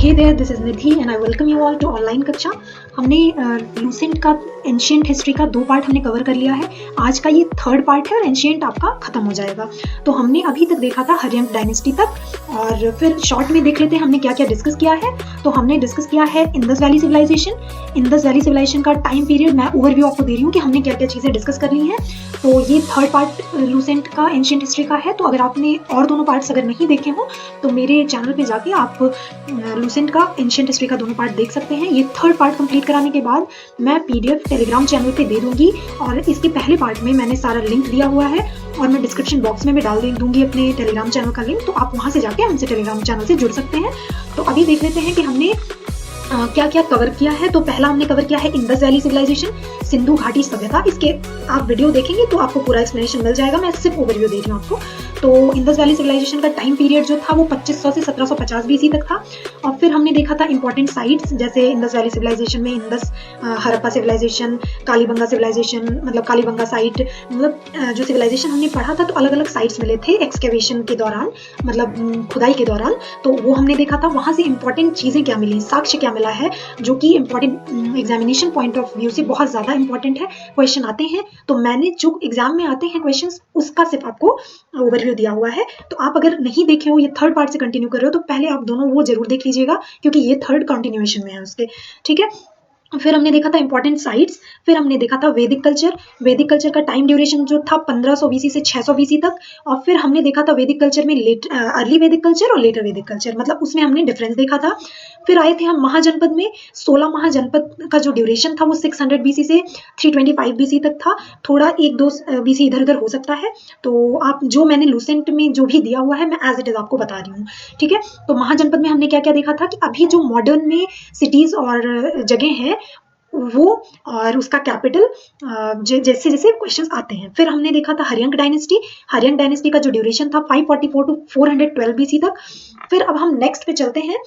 Hey there, this is Nidhi and I welcome you all to online कक्षा। हमने Lucent का ancient history का 2 part हमने कवर कर लिया है। आज का ये 3rd पार्ट है और एंशिएंट आपका खत्म हो जाएगा। तो हमने अभी तक देखा था हर्यंक डायनेस्टी तक, और फिर शॉर्ट में देख लेते हैं हमने क्या क्या डिस्कस किया है। तो हमने डिस्कस किया है Indus Valley civilisation. Indus Valley civilisation का टाइम पीरियड मैं ओवरव्यू आपको दे रही हूँ कि हमने क्या क्या चीज़ें डिस्कस करनी है। तो ये 3rd पार्ट लूसेंट का एंशिएंट हिस्ट्री का है। तो अगर आपने और दोनों पार्ट्स अगर नहीं देखे हो तो मेरे चैनल पे जाके आप लूसेंट का एंशिएंट हिस्ट्री का दोनों पार्ट देख सकते हैं। ये 3rd पार्ट कंप्लीट कराने के बाद मैं पीडीएफ टेलीग्राम चैनल पे दे दूंगी, और इसके पहले पार्ट में मैंने सारा लिंक दिया हुआ है और मैं डिस्क्रिप्शन बॉक्स में भी डाल दूंगी अपने टेलीग्राम चैनल का लिंक, तो आप वहां से जाके हमसे टेलीग्राम चैनल से जुड़ सकते हैं। तो अभी देख लेते हैं कि हमने क्या क्या कवर किया है। तो पहला हमने कवर किया है इंडस वैली सिविलाइजेशन, सिंधु घाटी सभ्यता। इसके आप वीडियो देखेंगे तो आपको पूरा एक्सप्लेनेशन मिल जाएगा, मैं सिर्फ ओवरव्यू दे रही हूँ आपको। तो इंडस वैली सिविलाइजेशन का टाइम पीरियड जो था वो 2500 से 1750 बीसी तक था। और फिर हमने देखा था इंपॉर्टेंट साइट्स, जैसे इंडस वैली सिविलाइजेशन में Indus Harappa civilisation, Kalibanga civilisation, मतलब कालीबंगा साइट, मतलब जो सिविलाइजेशन हमने पढ़ा था तो अलग अलग साइट्स मिले थे एक्सकेवेशन के दौरान, मतलब खुदाई के दौरान। तो वो हमने देखा था, वहां से इंपॉर्टेंट चीजें क्या मिली, साक्ष्य क्या मिला है, जो कि important examination point of view से बहुत ज्यादा इंपॉर्टेंट है। क्वेश्चन आते हैं तो मैंने जो एग्जाम में आते हैं क्वेश्चंस, उसका सिर्फ आपको ओवरव्यू दिया हुआ है। तो आप अगर नहीं देखे हो, ये 3rd पार्ट से कंटिन्यू कर रहे हो, तो पहले आप दोनों वो जरूर देख लीजिएगा, क्योंकि ये 3rd कंटिन्यूएशन में है उसके। ठीक है। फिर हमने देखा था इंपॉर्टेंट साइट्स। फिर हमने देखा था वैदिक कल्चर। वैदिक कल्चर का टाइम ड्यूरेशन जो था 1500 बीसी से 600 बीसी तक। और फिर हमने देखा था वैदिक कल्चर में अर्ली वैदिक कल्चर और लेटर वैदिक कल्चर, मतलब उसमें हमने डिफरेंस देखा था। फिर आए थे हम महाजनपद में। 16 महाजनपद का जो ड्यूरेशन था वो 600 बीसी से 325 बीसी तक था। थोड़ा 1-2 बीसी इधर उधर हो सकता है। तो आप जो मैंने लूसेंट में जो भी दिया हुआ है, मैं एज इट इज आपको बता रही हूँ। ठीक है। तो महाजनपद में हमने क्या क्या देखा था कि अभी जो मॉडर्न में सिटीज और जगह है वो, और उसका कैपिटल, जैसे जैसे क्वेश्चंस आते हैं। फिर हमने देखा था हर्यंक डायनेस्टी। हर्यंक डायनेस्टी का जो ड्यूरेशन था 544 टू 412 बीसी तक। फिर अब हम नेक्स्ट पे चलते हैं।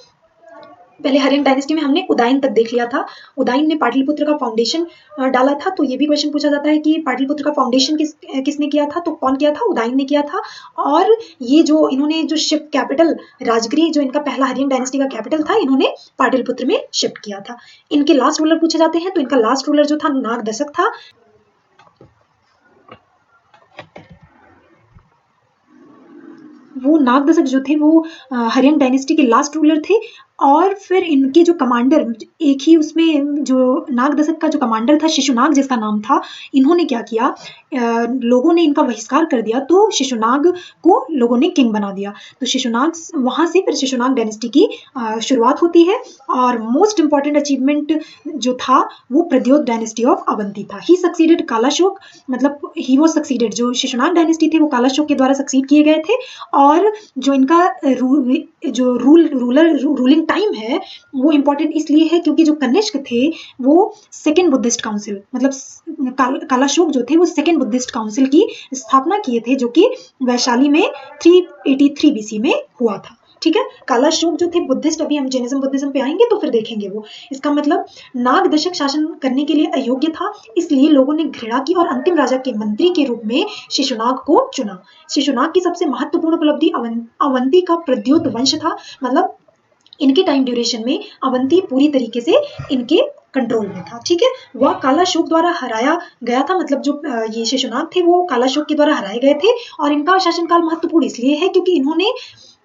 पहले हर्यंक डायनेस्टी में हमने उदयन तक देख लिया था। उदयन ने पाटलिपुत्र का फाउंडेशन डाला था। तो ये भी क्वेश्चन पूछा जाता है कि पाटलिपुत्र का फाउंडेशन किसने किया था, तो कौन किया था, उदयन ने किया था। और ये जो इन्होंने जो शिफ्ट कैपिटल, राजगिरी जो इनका पहला हर्यंक डायनेस्टी का कैपिटल था, इन्होंने पाटलिपुत्र में शिफ्ट किया था। इनके लास्ट रूलर पूछे जाते हैं, तो इनका लास्ट रूलर जो था नागदशक था। वो नागदशक जो थे वो हर्यंक डायनेस्टी के लास्ट रूलर थे। और फिर इनके जो कमांडर, एक ही उसमें जो नागदशक का जो कमांडर था शिशुनाग जिसका नाम था, इन्होंने क्या किया, लोगों ने इनका बहिष्कार कर दिया, तो शिशुनाग को लोगों ने किंग बना दिया। तो शिशुनाग, वहां से फिर शिशुनाग डायनेस्टी की शुरुआत होती है। और मोस्ट इंपॉर्टेंट अचीवमेंट जो था वो प्रद्योत डायनेस्टी ऑफ अवंती था। ही सक्सीडेड कालाशोक, मतलब ही वॉज सक्सीडेड, जो शिशुनाग डायनेस्टी थे वो कालाशोक के द्वारा सक्सीड किए गए थे। और जो इनका रूलिंग टाइम है वो इंपॉर्टेंट इसलिए है क्योंकि जो कनिष्क थे वो सेकेंड बुद्धिस्ट काउंसिल, मतलब कालाशोक जो थे वो सेकेंड बुद्धिस्ट काउंसिल की स्थापना किए थे, जो कि वैशाली में 383 बीसी में हुआ था। ठीक है। कालाशोक जो थे बुद्धिस्ट, अभी हम जैनिज्म बुद्धिज्म पे आएंगे तो फिर देखेंगे वो। इसका मतलब नाग दशक शासन करने के लिए अयोग्य था, इसलिए लोगों ने घृणा की और अंतिम राजा के मंत्री के रूप में शिशुनाग को चुना। शिशुनाग की सबसे महत्वपूर्ण उपलब्धि अवंती का प्रद्योत वंश था, मतलब इनके टाइम ड्यूरेशन में अवंती पूरी तरीके से इनके कंट्रोल में था। ठीक है। वह कालाशोक द्वारा हराया गया था, मतलब जो ये शिशुनाग थे वो कालाशोक के द्वारा हराए गए थे। और इनका शासनकाल महत्वपूर्ण इसलिए है क्योंकि इन्होंने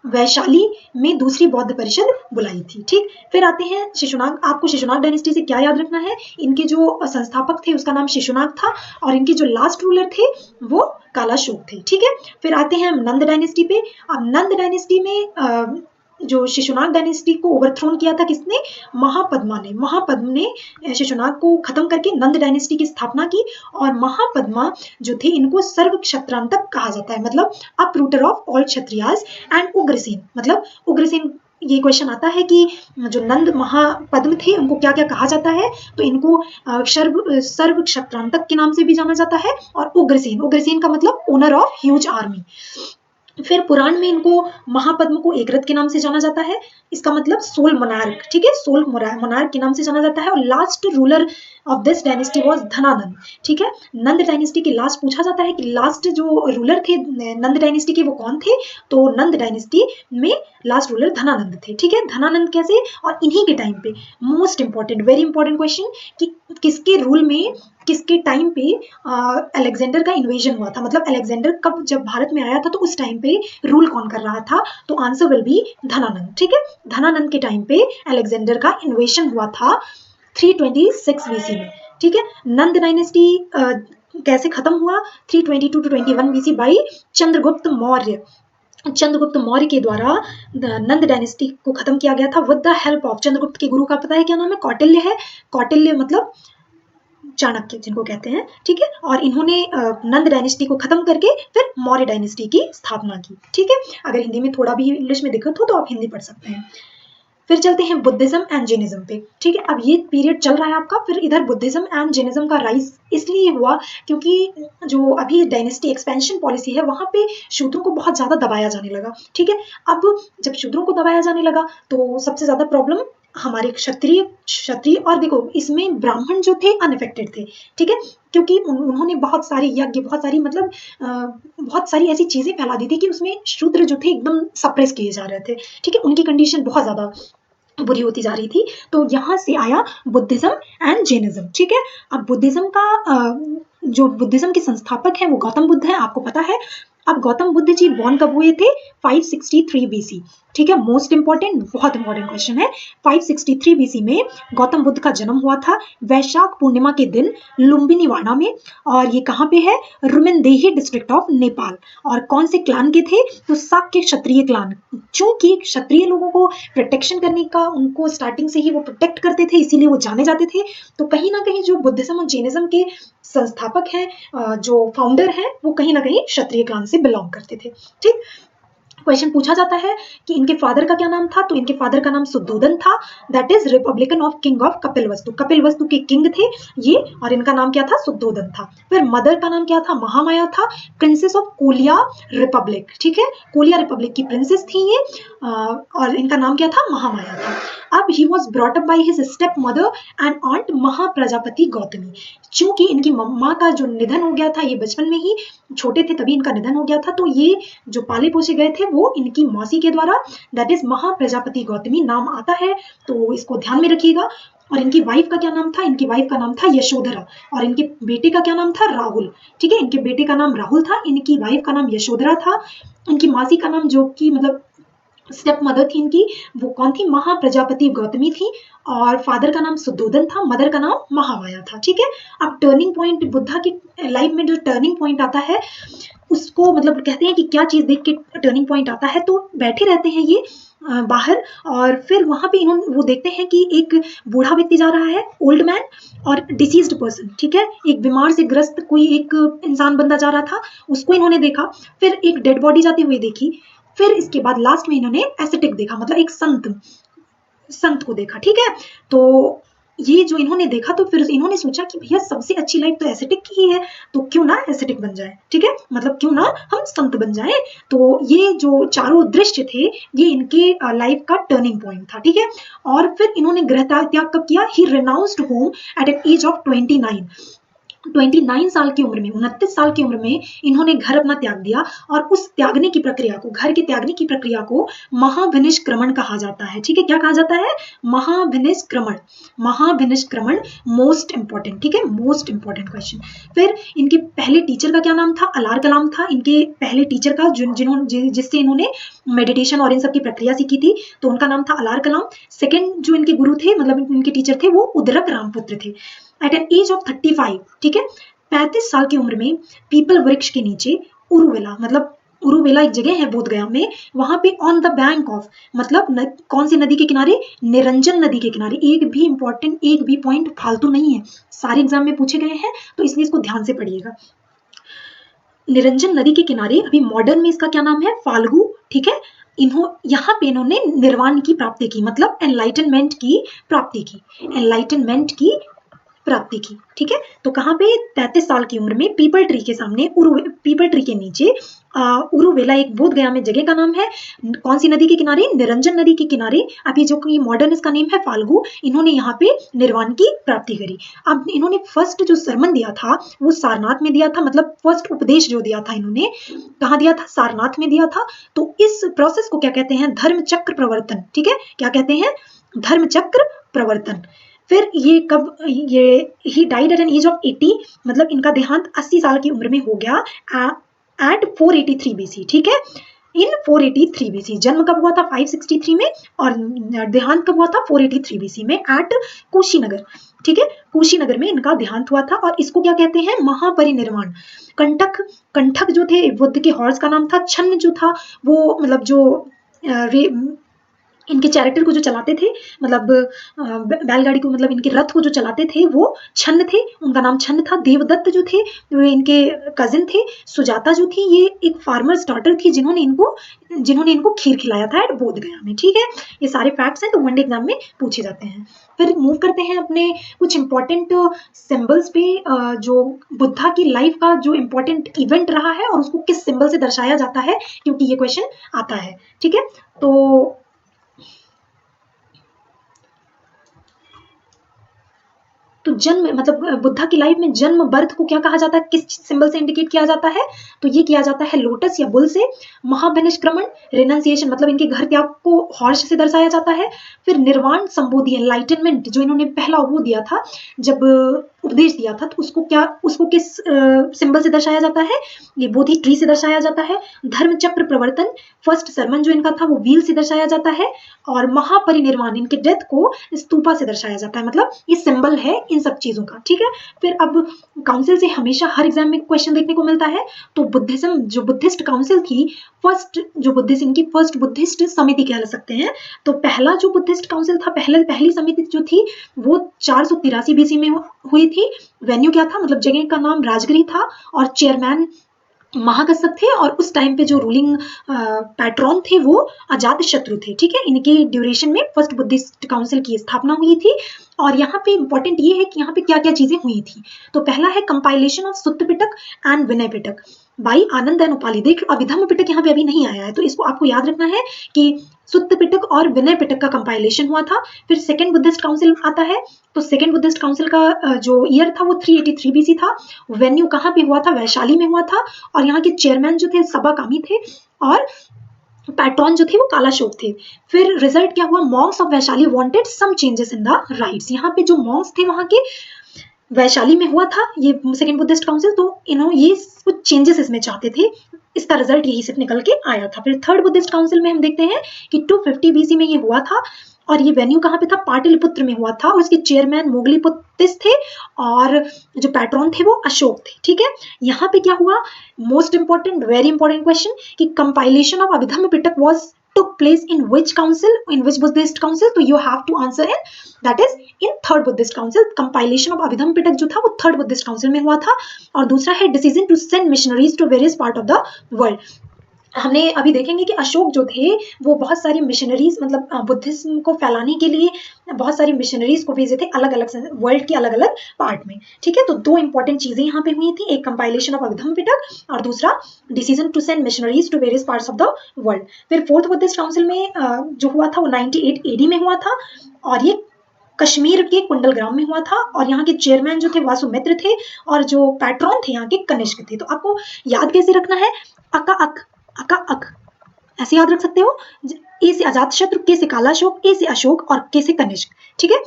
वैशाली में दूसरी बौद्ध परिषद बुलाई थी। ठीक। फिर आते हैं शिशुनाग। आपको शिशुनाग डायनेस्टी से क्या याद रखना है, इनके जो संस्थापक थे उसका नाम शिशुनाग था, और इनके जो लास्ट रूलर थे वो कालाशोक थे। ठीक है। फिर आते हैं हम नंद डायनेस्टी पे। अब नंद डायनेस्टी में जो शिशुनाग डायनेस्टी को ओवरथ्रोन किया था किसने, महापद्मा ने। महापद्मा ने शिशुनाग को खत्म करके नंद डायनेस्टी की स्थापना की। और महापद्मा जो थे इनको सर्व क्षत्रांतक कहा जाता है, मतलब uprooter of all Kshatriyas. And Ugrasen, मतलब उग्रसेन, ये क्वेश्चन आता है कि जो नंद महापद्म थे उनको क्या क्या कहा जाता है, तो इनको सर्व क्षत्रांतक के नाम से भी जाना जाता है। और उग्रसेन, उग्रसेन का मतलब ओनर ऑफ ह्यूज आर्मी। फिर पुराण में इनको महापद्म को एकरथ के नाम से जाना जाता है, इसका मतलब सोल मोनार्क। ठीक है, सोल मोनार्क के नाम से जाना जाता है। और last ruler of this dynasty was Dhanananda. ठीक है, नंद डायनेस्टी के लास्ट पूछा जाता है कि लास्ट जो रूलर थे नंद डायनेस्टी के वो कौन थे, तो नंद डायनेस्टी में लास्ट रूलर धनानंद थे। ठीक है, धनानंद कैसे, और इन्हीं के टाइम पे most important, very important question कि किसके रूल में, किसके टाइम पे अलेक्जेंडर का इन्वेजन हुआ था, मतलब अलेक्जेंडर कब जब भारत में आया था तो उस टाइम पे रूल कौन कर रहा था, तो आंसर विल बी धनानंद। ठीक है, धनानंद के टाइम पे अलेक्जेंडर का इन्वेजन हुआ था 326 बीसी में। ठीक है, नंद डायनेस्टी कैसे खत्म हुआ, 322 to 21 BC by Chandragupta Maurya. Chandragupta Maurya के द्वारा नंद डायनेस्टी को खत्म किया गया था with the help of, Chandragupta के गुरु का पता है क्या नाम है, कौटिल्य है। कौटिल्य मतलब चाणक्य जिनको कहते हैं। ठीक है, और इन्होंने नंद डायनेस्टी को खत्म करके फिर मौर्य डायनेस्टी की स्थापना की। ठीक है, अगर हिंदी में थोड़ा भी इंग्लिश में दिक्कत हो तो आप हिंदी पढ़ सकते हैं। फिर चलते हैं बुद्धिज्म एंड जैनिज्म पे। ठीक है, अब ये पीरियड चल रहा है आपका, फिर इधर बुद्धिज्म एंड जैनिज्म का राइज इसलिए हुआ क्योंकि जो अभी डायनेस्टी एक्सपेंशन पॉलिसी है वहां पे शूद्रों को बहुत ज्यादा दबाया जाने लगा। ठीक है, अब जब शूद्रों को दबाया जाने लगा तो सबसे ज्यादा प्रॉब्लम हमारे क्षत्रिय क्षत्रिय और देखो इसमें ब्राह्मण जो थे अनअफेक्टेड थे। ठीक है, क्योंकि उन्होंने बहुत सारे यज्ञ, बहुत सारी मतलब बहुत सारी ऐसी चीजें फैला दी थी कि उसमें शूद्र जो थे एकदम सप्रेस किए जा रहे थे। ठीक है, उनकी कंडीशन बहुत ज्यादा बुरी होती जा रही थी, तो यहाँ से आया बुद्धिज्म एंड जैनिज्म। ठीक है, अब बुद्धिज्म का जो बुद्धिज्म के संस्थापक हैं वो गौतम बुद्ध हैं, आपको पता है। अब गौतम बुद्ध जी बॉर्न कब हुए थे, 563 बीसी। ठीक है, मोस्ट इंपॉर्टेंट, बहुत इंपॉर्टेंट क्वेश्चन है। 563 बीसी में गौतम बुद्ध का जन्म हुआ था वैशाख पूर्णिमा के दिन लुम्बिनीवाड़ा में, और ये कहाँ पे है, रुमेनदेही डिस्ट्रिक्ट ऑफ नेपाल। और कौन से क्लान के थे, तो शाक्य क्षत्रिय क्लान। चूंकि क्षत्रिय लोगों को प्रोटेक्शन करने का, उनको स्टार्टिंग से ही वो प्रोटेक्ट करते थे, इसीलिए वो जाने जाते थे। तो कहीं ना कहीं जो बुद्धिज्म और जैनिज्म के संस्थापक हैं, जो फाउंडर हैं, वो कहीं ना कहीं क्षत्रिय क्लान से बिलोंग करते थे। ठीक, क्वेश्चन पूछा जाता है कि इनके फादर का क्या नाम था, तो इनके फादर का नाम सुद्धोधन था, that is republican of king of Kapilavastu. Kapilavastu के किंग थे ये, और इनका नाम क्या था, सुद्धोधन था। फिर मदर का नाम क्या था, महामाया था, प्रिंसेस ऑफ कोलिया रिपब्लिक। ठीक है, कोलिया रिपब्लिक की प्रिंसेस थी ये, और इनका नाम क्या था, महामाया था। अब he was brought up by his step mother and ऑन्ट Mahaprajapati Gautami. चूंकि इनकी मम्मा का जो निधन हो गया था, ये बचपन में ही छोटे थे तभी इनका निधन हो गया था, तो ये जो पाले पोसे गए थे वो इनकी मौसी के द्वारा, दैट इज महाप्रजापति गौतमी नाम आता है, तो इसको ध्यान में रखिएगा। और इनकी वाइफ का क्या नाम था, इनकी वाइफ का नाम था यशोधरा, और इनके बेटे का क्या नाम था, राहुल। ठीक है, इनके बेटे का नाम राहुल था, इनकी वाइफ का नाम यशोधरा था। इनकी मासी का नाम, जो कि मतलब स्टेप मदर थी इनकी, वो कौन थी, महाप्रजापति गौतमी थी, और फादर का नाम सुद्धोधन था, मदर का नाम महामाया था। ठीक है, अब टर्निंग पॉइंट, बुद्धा की लाइफ में जो टर्निंग पॉइंट आता है उसको मतलब कहते हैं कि क्या चीज देख के टर्निंग पॉइंट आता है, तो बैठे रहते हैं ये बाहर, और फिर वहां पे इन्होंने वो देखते हैं कि एक बूढ़ा व्यक्ति जा रहा है, ओल्ड मैन और डिसीज्ड पर्सन। ठीक है, एक बीमार से ग्रस्त कोई एक इंसान बंदा जा रहा था, उसको इन्होंने देखा। फिर एक डेड बॉडी जाती हुई देखी, फिर इसके बाद लास्ट में इन्होंने एसेटिक देखा, मतलब एक संत को देखा। ठीक है, तो ये जो इन्होंने देखा, तो फिर इन्होंने सोचा कि भैया सबसे अच्छी लाइफ तो एसेटिक की ही है, तो क्यों ना एसेटिक बन जाए। ठीक है, मतलब क्यों ना हम संत बन जाए। तो ये जो चारों दृश्य थे ये इनके लाइफ का टर्निंग पॉइंट था। ठीक है, और फिर इन्होंने गृह त्याग कब किया, he renounced home at an age of 29 साल की उम्र में, 29 साल की उम्र में इन्होंने घर अपना त्याग दिया, और उस त्यागने की प्रक्रिया को, घर के त्यागने की प्रक्रिया को महाभिनिष्क्रमण कहा जाता है। ठीक है, क्या कहा जाता है, महाभिनिष्क्रमण। महाभिनिष्क्रमण मोस्ट इंपॉर्टेंट। ठीक है, मोस्ट इंपॉर्टेंट क्वेश्चन। फिर इनके पहले टीचर का क्या नाम था, अलार कलाम था इनके पहले टीचर का, जिससे इन्होंने मेडिटेशन और इन सब की प्रक्रिया सीखी थी, तो उनका नाम था अलार कलाम। सेकेंड जो इनके गुरु थे, मतलब इनके टीचर थे, वो उदरक रामपुत्र थे। एट एन एज ऑफ 35, ठीक है, 35 साल की उम्र में पीपल वृक्ष के नीचे उरुवेला, मतलब उरुवेला एक जगह है बोधगया में, वहां पे ऑन द बैंक ऑफ, मतलब कौन सी नदी के किनारे, निरंजन नदी के किनारे। एक भी इंपॉर्टेंट, एक भी पॉइंट फालतू नहीं है, सारे एग्जाम में पूछे गए हैं, तो इसलिए इसको ध्यान से पढ़िएगा। निरंजन नदी के किनारे, अभी मॉडर्न में इसका क्या नाम है, फाल्गु। ठीक है, यहाँ पे इन्होंने निर्वाण की प्राप्ति की, मतलब एनलाइटनमेंट की प्राप्ति की, एनलाइटनमेंट की प्राप्ति की। ठीक है, तो कहाँ पे, 35 साल की उम्र में पीपल ट्री के सामने, पीपल ट्री के नीचे उरुवेला एक बोध गया में जगह का नाम है। कौन सी नदी के किनारे? निरंजन नदी के किनारे। अभी जो कि मॉडर्न इसका नेम है फाल्गु, इन्होंने यहाँ पे निर्वाण की प्राप्ति करी। अब इन्होंने फर्स्ट जो सरमन दिया था वो सारनाथ में दिया था, मतलब फर्स्ट उपदेश जो दिया था इन्होंने कहाँ दिया था? सारनाथ में दिया था। तो इस प्रोसेस को क्या कहते हैं? धर्म चक्र प्रवर्तन। ठीक है, क्या कहते हैं? धर्म चक्र प्रवर्तन। फिर ये कब, ये he died at an age of 80, मतलब इनका देहांत 80 साल की उम्र में हो गया एट 483 BC। ठीक है, इन 483 BC। जन्म कब हुआ था? 563 में, और देहांत कब हुआ था? 483 BC में एट कुशीनगर। ठीक है, कुशीनगर में इनका देहांत हुआ था। और इसको क्या कहते हैं? महापरिनिर्वाण। कंठक जो थे बुद्ध के हॉर्स का नाम था। छन्न जो था वो मतलब जो इनके चैरेक्टर को जो चलाते थे, मतलब बैलगाड़ी को, मतलब इनके रथ को जो चलाते थे वो छन्न थे, उनका नाम छन्न था। देवदत्त जो थे वो इनके कजिन थे। सुजाता जो थी ये एक फार्मर्स डॉटर थी जिन्होंने इनको खीर खिलाया था एट बोध गया में। ठीक है, ये सारे फैक्ट्स हैं, तो वनडे एग्जाम में पूछे जाते हैं। फिर मूव करते हैं अपने कुछ इंपॉर्टेंट सिंबल्स पे, जो बुद्धा की लाइफ का जो इंपॉर्टेंट इवेंट रहा है और उसको किस सिंबल से दर्शाया जाता है, क्योंकि ये क्वेश्चन आता है। ठीक है, तो जन्म, मतलब बुद्धा की लाइफ में जन्म, बर्थ को क्या कहा जाता है? किस सिंबल से इंडिकेट किया जाता है? तो ये किया जाता है लोटस या बुल से। महाविनिष्क्रमण, रिनंसिएशन, मतलब इनके घर त्याग को हॉर्स से दर्शाया जाता है। फिर निर्वाण संबोधि, एनलाइटनमेंट, जो इन्होंने पहला वो दिया था जब उपदेश दिया था, तो उसको किस सिंबल से दर्शाया जाता है? ये बोधि ट्री से दर्शाया जाता है। धर्म चक्र प्रवर्तन, फर्स्ट सरमन जो इनका था वो व्हील से दर्शाया जाता है। और महापरिनिर्वाण, इनके डेथ को स्तूपा से दर्शाया जाता है। मतलब ये सिंबल है इन सब चीजों का। ठीक है, फिर अब काउंसिल से हमेशा हर एग्जाम में क्वेश्चन देखने को मिलता है। तो बुद्धिज्म, जो बुद्धिस्ट काउंसिल थी, इनकी फर्स्ट बुद्धिस्ट समिति कह सकते हैं। तो पहला जो बुद्धिस्ट काउंसिल था, पहली समिति जो थी वो 483 BC में हुई थी। वेन्यू क्या था? मतलब जगह का नाम राजगिरी था, और चेयरमैन महाकश्यप थे, और उस टाइम पे जो रूलिंग पैट्रॉन थे वो अजात शत्रु थे। ठीक है, इनकी ड्यूरेशन में फर्स्ट बुद्धिस्ट काउंसिल की स्थापना हुई थी। और यहाँ पे इंपॉर्टेंट ये है कि यहाँ पे क्या क्या चीजें हुई थी। तो पहला है compilation of Sutta Pitaka and Vinaya Pitaka by Anand and Upali. देख लो, अभिधम्म पिटक यहाँ पे अभी नहीं आया है, तो इसको आपको याद रखना है कि सुत्त पिटक और विनय पिटक का कंपाइलेशन हुआ था। फिर सेकेंड बुद्धिस्ट काउंसिल आता है। तो सेकेंड बुद्धिस्ट काउंसिल का जो ईयर था वो 383 BC था। वेन्यू कहाँ पे हुआ था? वैशाली में हुआ था। और यहाँ के चेयरमैन जो थे सबाकामी थे, और पैट्रॉन जो थे वो कालाशोक थे। फिर रिजल्ट क्या हुआ? Monks of Vaishali wanted some changes in the rights. यहाँ पे जो मॉन्क्स थे वहां के वैशाली में हुआ था ये सेकेंड बुद्धिस्ट काउंसिल, तो ये कुछ चेंजेस इसमें चाहते थे। इसका रिजल्ट यही से निकल के आया था। फिर थर्ड बुद्धिस्ट काउंसिल में हम देखते हैं कि 250 BC में ये हुआ था, और ये वेन्यू कहाँ पे था? पाटलिपुत्र में हुआ था। और उसके चेयरमैन मोगलीपुत्तिस थे, और जो पैट्रॉन थे वो अशोक थे। ठीक है, यहाँ पे क्या हुआ? Most important, very important question, कि compilation of Abhidhamma Pitaka was took place in which council, in which Buddhist council? तो you have to answer in that is in third Buddhist council. compilation of Abhidhamma Pitaka जो था वो थर्ड बुद्धिस्ट काउंसिल में हुआ था। और दूसरा है decision to send missionaries to various part of the world. हमने अभी देखेंगे कि अशोक जो थे वो बहुत सारी मिशनरीज, मतलब बुद्धिज्म को फैलाने के लिए बहुत सारी मिशनरीज को भेजे थे अलग अलग वर्ल्ड के अलग अलग पार्ट में। ठीक है, तो दो इंपॉर्टेंट चीजें यहाँ पे हुई थी, एक कंपाइलेशन ऑफ अभिधम्म पिटक और दूसरा decision to send missionaries to various parts of the world. फिर फोर्थ बुद्धिस्ट काउंसिल में जो हुआ था वो 98 AD में हुआ था, और ये कश्मीर के कुंडलग्राम में हुआ था। और यहाँ के चेयरमैन जो थे वासुमित्र थे, और जो पैट्रॉन थे यहाँ के कनिष्क थे। तो आपको याद कैसे रखना है? अका अक ऐसे याद रख सकते हो। ए से अजातशत्रु, के से कालाशोक, ए से अशोक और के से कनिष्क। ठीक है,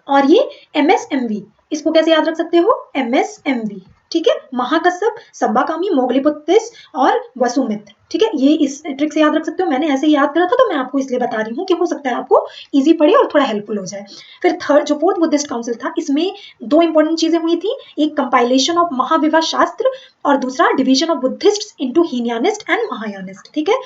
और ये MSMV, इसको कैसे याद रख सकते हो? MSMV। ठीक है, महाकश्यप, सब्बाकामी, मोगलीपुत्तिस और वसुमित्र। ठीक है, ये इस ट्रिक से याद रख सकते हो। मैंने ऐसे ही याद करा था, तो मैं आपको इसलिए बता रही हूँ कि हो सकता है आपको इजी पड़े और थोड़ा हेल्पफुल हो जाए। फिर थर्ड, जो फोर्थ बुद्धिस्ट काउंसिल था, इसमें दो इंपॉर्टेंट चीजें हुई थी, एक कंपाइलेशन ऑफ महाविवाह शास्त्र और दूसरा division of Buddhist into Hinayanist and Mahayanist. ठीक है,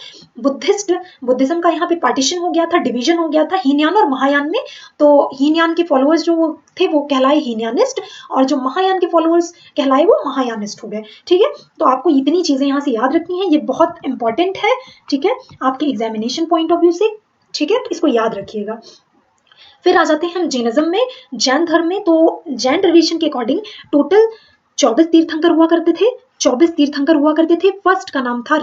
बुद्धिज्म का यहाँ पे पार्टीशन हो गया था, डिवीजन हो गया था हीनयान और महायान में। तो हीनयान के फॉलोअर्स जो थे वो कहलाए हीनयानिस्ट, और जो महायान के फॉलोअर्स कहलाए वो महायानिस्ट हो गए। ठीक है, तो आपको इतनी चीजें यहाँ से याद रखनी है, ये बहुत इंपॉर्टेंट है। ठीक है, आपके एग्जामिनेशन पॉइंट ऑफ व्यू से। ठीक है, इसको याद रखिएगा। फिर आ जाते हैं हम जैनिज्म में, जैन धर्म में। तो जैन ट्रेडिशन के अकॉर्डिंग टोटल 24 तीर्थंकर हुआ करते थे। 24 तीर्थंकर हुआ करते थे। फर्स्ट का नाम था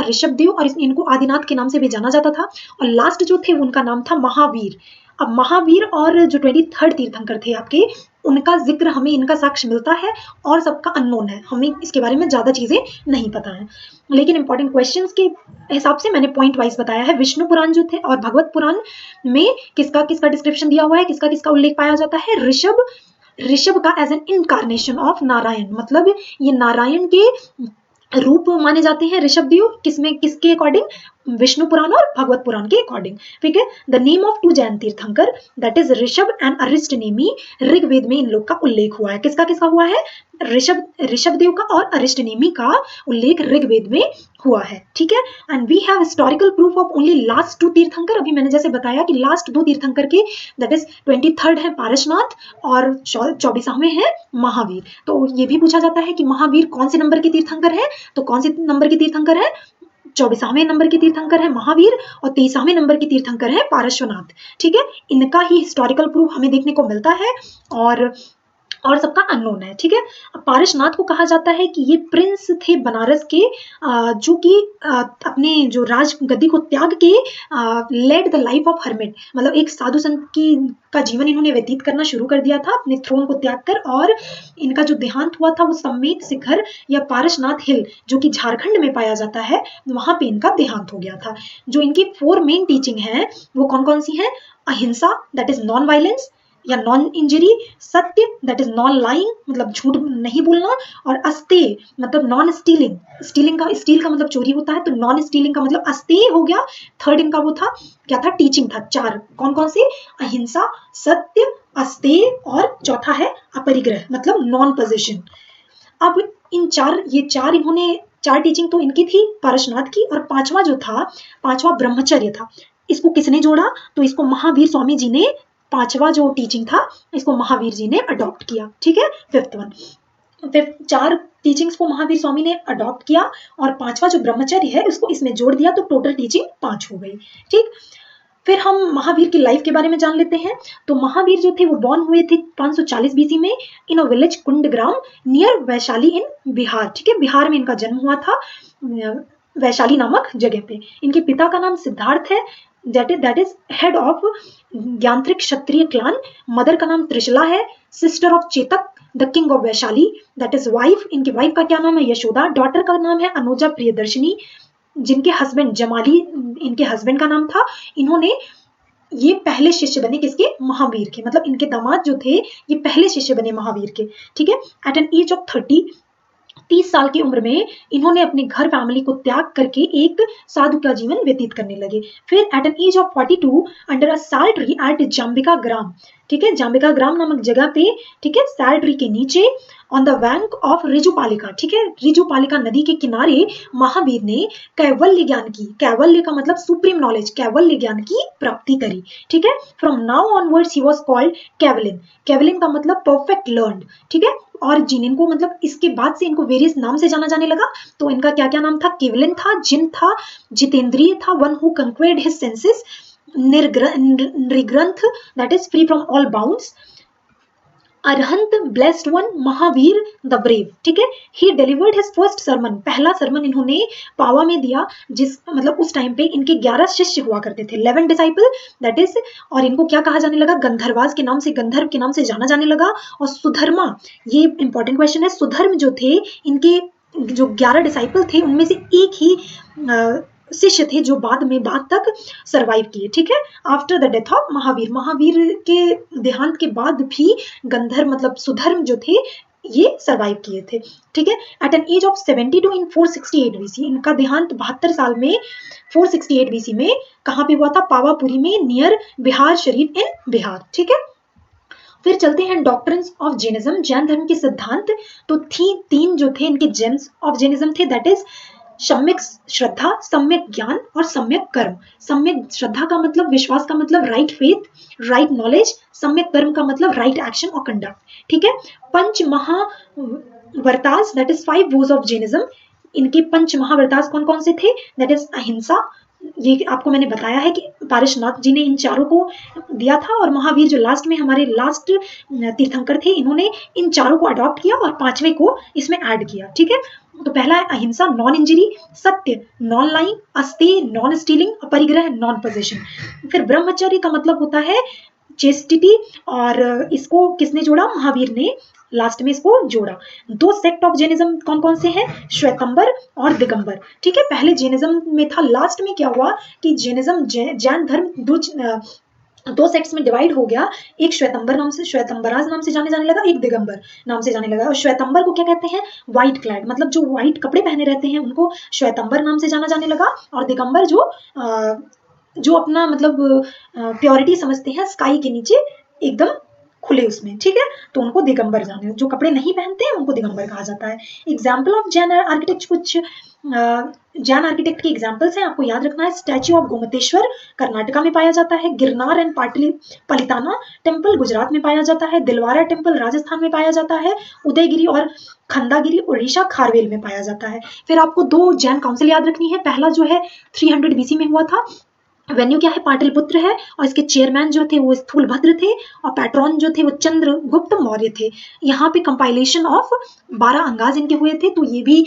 ऋषभदेव और इनको आदिनाथ के नाम से भी जाना जाता था। और लास्ट जो थे उनका नाम था महावीर। अब महावीर और जो 23rd तीर्थंकर थे आपके, उनका जिक्र हमें, इनका साक्ष्य मिलता है और सबका अननोन है, हमें इसके बारे में ज्यादा चीजें नहीं पता है। लेकिन इंपॉर्टेंट क्वेश्चंस के हिसाब से मैंने पॉइंट वाइज बताया है। विष्णु पुराण जो थे और भगवत पुराण में किसका किसका डिस्क्रिप्शन दिया हुआ है, किसका किसका उल्लेख पाया जाता है। ऋषभ का as an incarnation of Narayana, मतलब ये नारायण के रूप माने जाते हैं ऋषभदेव, किसमें, किसके अकॉर्डिंग, विष्णु पुराण और भगवत पुराण के अकॉर्डिंग। ठीक है, the name of 2 Jain Tirthankara that is Rishabha and Arishtanemi, Rigveda में इन लोग का उल्लेख हुआ है। किसका किसका हुआ है, ऋषभदेव का और अरिष्टनेमी का उल्लेख ऋग्वेद में हुआ है। ठीक है, and we have historical proof of only last 2 Tirthankara. अभी मैंने जैसे बताया कि लास्ट 2 तीर्थंकर के दैट इज 23rd है पारसनाथ और 24वें है महावीर। तो ये भी पूछा जाता है कि महावीर कौन से नंबर के तीर्थंकर है, तो कौन से नंबर के तीर्थंकर है, 24वें नंबर के तीर्थंकर है महावीर और 23वें नंबर के तीर्थंकर है पार्श्वनाथ। ठीक है, इनका ही हिस्टोरिकल प्रूफ हमें देखने को मिलता है और सबका अननोन है। ठीक है, पारसनाथ को कहा जाता है कि ये प्रिंस थे बनारस के, जो कि अपने जो राज गद्दी को त्याग के led the life of hermit, मतलब एक साधु संत की का जीवन इन्होंने व्यतीत करना शुरू कर दिया था अपने थ्रोन को त्याग कर। और इनका जो देहांत हुआ था वो सम्मेत शिखर या पारसनाथ हिल जो कि झारखंड में पाया जाता है, वहां पे इनका देहांत हो गया था। जो इनकी 4 मेन टीचिंग है वो कौन कौन सी है, अहिंसा दैट इज नॉन वायलेंस या नॉन इंजरी, सत्य दैट इज नॉन लाइंग मतलब झूठ नहीं बोलना, और अस्तेय मतलब नॉन स्टीलिंग, स्टील का मतलब चोरी होता है, तो नॉन स्टीलिंग का मतलब अस्तेय हो गया। 3rd इनका वो था, क्या था, टीचिंग था। 4 कौन कौन से, अहिंसा, सत्य, अस्तेय और चौथा है अपरिग्रह मतलब नॉन पोजेशन। अब इन ये चार इन्होंने 4 टीचिंग तो इनकी थी पारसनाथ की, और 5वां जो था, 5वां ब्रह्मचर्य था। इसको किसने जोड़ा, तो इसको महावीर स्वामी जी ने, 5वां जो टीचिंग था इसको महावीर जी ने अडॉप्ट किया। ठीक है, 5th वन, 4 टीचिंग्स को महावीर स्वामी ने अडॉप्ट किया और 5वां जो ब्रह्मचर्य है उसको इसमें जोड़ दिया, तो टोटल टीचिंग 5 हो गई। ठीक, फिर हम महावीर की लाइफ के बारे में जान लेते हैं। तो महावीर जो थे वो बॉर्न हुए थे 540 बीसी में in a village Kundagrama near Vaishali in Bihar. ठीक है, बिहार में इनका जन्म हुआ था, वैशाली नामक जगह पे। इनके पिता का नाम सिद्धार्थ है, that is head of Jnatrika Kshatriya clan. Mother का नाम त्रिशला है, sister of Chetaka the king of Vaishali, that is wife, इनकी वाइफ का क्या नाम है, यशोदा। डॉटर का नाम है अनुजा प्रियदर्शनी, जिनके हस्बैंड जमाली इनके हस्बैंड का नाम था। इन्होंने ये पहले शिष्य बने किसके, महावीर के, मतलब इनके दामाद जो थे ये पहले शिष्य बने महावीर के। ठीक है, एट एन एज ऑफ 30 साल की उम्र में इन्होंने अपने घर फैमिली को त्याग करके एक साधु का जीवन व्यतीत करने लगे। फिर at an age of 42 under a sal tree eight जाम्बिका ग्राम, ठीक है, जाम्बिका ग्राम नामक जगह पे, ठीक है, साल ट्री के नीचे ऑन द बैंक ऑफ रिजुपालिका, ठीक है, रिजुपालिका नदी के किनारे महावीर ने कैवल्य ज्ञान की, कैवल्य का मतलब सुप्रीम नॉलेज, कैवल्य ज्ञान की प्राप्ति करी। ठीक है, from now onwards he was called Kevalin, Kevalin का मतलब परफेक्ट लर्न्ड। ठीक है, और जिन इनको मतलब इसके बाद से इनको वेरियस नाम से जाना जाने लगा। तो इनका क्या क्या नाम था, केवलिन था, जिन था, जितेंद्रिय था, one who conquered his senses, Nirgrantha that is free from all bounds, Arhant blessed one, Mahavira the brave. ठीक है, he delivered his first sermon, पहला सरमन इन्होंने पावा में दिया, जिस मतलब उस टाइम पे इनके 11 शिष्य हुआ करते थे, 11 डिसाइपल दैट इज, और इनको क्या कहा जाने लगा, गंधर्वाज के नाम से, गंधर्व के नाम से जाना जाने लगा। और सुधर्मा, ये इंपॉर्टेंट क्वेश्चन है, सुधर्म जो थे इनके जो 11 डिसाइपल थे उनमें से एक ही शिष्य थे जो बाद तक सरवाइव किए। ठीक है, after the death of Mahavir, Mahavir के देहांत के बाद भी गंधर्व मतलब सुधर्म जो थे ये सरवाइव किए थे। ठीक है, at an age of 72 in 468 BC, इनका देहांत 72 साल में 468 बीसी में कहाँ पे हुआ था, पावापुरी में, नियर बिहार शरीफ इन बिहार। ठीक है, फिर चलते हैं डॉक्ट्रिन्स ऑफ जैनिज्म, जैन धर्म के सिद्धांत। तो 3 जो थे इनके जेम्स ऑफ जैनिज्म थे, दैट इज सम्यक श्रद्धा, सम्यक ज्ञान और सम्यक कर्म। सम्यक श्रद्धा का मतलब, विश्वास का मतलब राइट फेथ, राइट नॉलेज। सम्यक कर्म का मतलब राइट एक्शन और कंडक्ट। ठीक है, Pancha Mahavratas that is 5 vows of Jainism, इनके पंच महावर्तास कौन कौन से थे, दैट इज अहिंसा, ये आपको मैंने बताया है कि पारसनाथ जी ने इन चारों को दिया था, और महावीर जो लास्ट में हमारे लास्ट तीर्थंकर थे, इन्होंने इन चारों को अडॉप्ट किया और पांचवें को इसमें ऐड किया। ठीक है, तो पहला है ahimsa, non injury, satya, non lying, asteya, non stealing, aparigraha, non possession. फिर ब्रह्मचर्य का मतलब होता है चेस्टिटी, और इसको किसने जोड़ा? महावीर ने लास्ट में इसको जोड़ा। दो सेक्ट ऑफ जैनिज्म कौन कौन से हैं? श्वेतंबर और दिगंबर। ठीक है, पहले जैनिज्म में था, लास्ट में क्या हुआ कि जैनिज्म जैन धर्म दो सेक्ट्स में डिवाइड हो गया। एक श्वेतंबर नाम से, श्वेतंबराज नाम से जाने लगा, एक दिगंबर नाम से जाने लगा। और श्वेतंबर को क्या कहते हैं? व्हाइट क्लैड, मतलब जो व्हाइट कपड़े पहने रहते हैं उनको श्वेतंबर नाम से जाने लगा। और दिगंबर जो अपना मतलब प्योरिटी समझते हैं स्काई के नीचे एकदम खुले उसमें। ठीक है, तो उनको दिगंबर जाने, जो कपड़े नहीं पहनते हैं उनको दिगंबर कहा जाता है। एग्जाम्पल ऑफ जैन आर्किटेक्ट, कुछ जैन आर्किटेक्ट की एग्जाम्पल्स हैं, आपको याद रखना है। स्टैच्यू ऑफ गोमतेश्वर कर्नाटका में पाया जाता है। गिरनार एंड पलिताना टेम्पल गुजरात में पाया जाता है। दिलवारा टेम्पल राजस्थान में पाया जाता है। उदयगिरी और खंडागिरी उड़ीसा खारवेल में पाया जाता है। फिर आपको दो जैन काउंसिल याद रखनी है। पहला जो है 300 BC में हुआ था। वेन्यू क्या है? पाटलिपुत्र है, और इसके चेयरमैन जो थे वो स्थूलभद्र थे, और पैट्रॉन जो थे वो चंद्रगुप्त मौर्य थे। यहाँ पे कंपाइलेशन ऑफ 12 अंगाज इनके हुए थे। तो ये भी